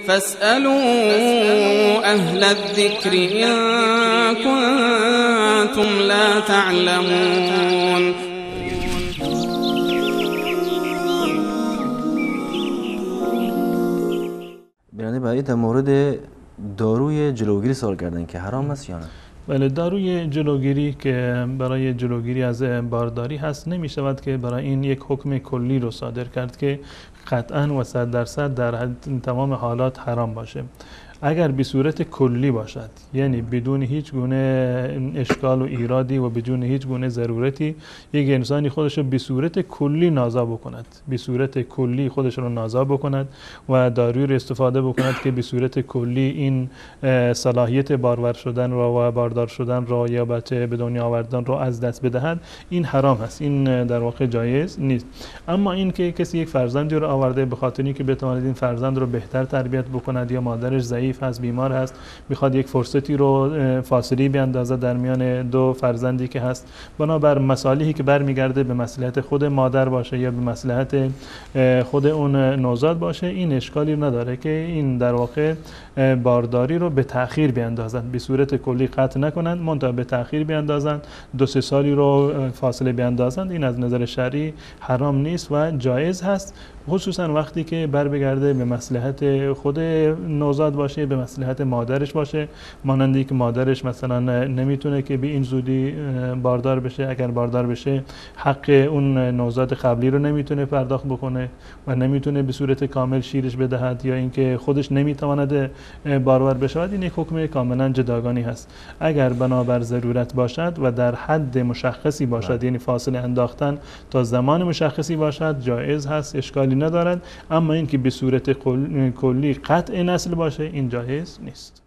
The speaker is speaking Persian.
فاسألوا أهل الذكر إن كنتم لا تعلمون. بنابراین برای در مورد داروی جلوگیری سوال کردن که حرام است یا نه؟ بله، داروی جلوگیری که برای جلوگیری از بارداری هست نمی شود که برای این یک حکم کلی رو صادر کرد که قطعاً و 100% در تمام حالات حرام باشه. اگر به صورت کلی باشد، یعنی بدون هیچ گونه اشکال و ایرادی و بدون هیچ گونه ضرورتی یک انسانی خودش رو به صورت کلی نازا بکند، به صورت کلی خودش رو نازا بکند و داروی رو استفاده بکند که به صورت کلی این صلاحیت بارور شدن و باردار شدن را یا بچه به دنیا آوردن را از دست بدهد، این حرام هست، این در واقع جایز نیست. اما این که کسی یک فرزندی رو آورده به خاطر اینکه بتواند این فرزند رو بهتر تربیت بکند یا مادرش ضعیف هست، بیمار هست، میخواد یک فرصتی رو فاصله بیاندازه در میان دو فرزندی که هست، بنابر مصالحی که برمیگرده به مصلحت خود مادر باشه یا به مصلحت خود اون نوزاد باشه، این اشکالی نداره که این در واقع بارداری رو به تأخیر بیاندازند، به صورت کلی قطع نکنند، منتها به تأخیر بیاندازند، 2-3 سالی رو فاصله بیاندازند. این از نظر شرعی حرام نیست و جایز هست، خصوصا وقتی که برمیگرده به مصلحت خود نوزاد باشه، به مصلحت مادرش باشه، مانندی که مادرش مثلا نمیتونه که به این زودی باردار بشه، اگر باردار بشه حق اون نوزاد قبلی رو نمیتونه پرداخت بکنه و نمیتونه به صورت کامل شیرش بدهد، یا اینکه خودش نمیتواند بارور بشود، این یک حکم کاملا جداگانه هست. اگر بنابر ضرورت باشد و در حد مشخصی باشد، یعنی فاصله انداختن تا زمان مشخصی باشد، جایز هست، اشکالی ندارد. اما اینکه به صورت کلی قطع نسل باشه، این جایز نیست.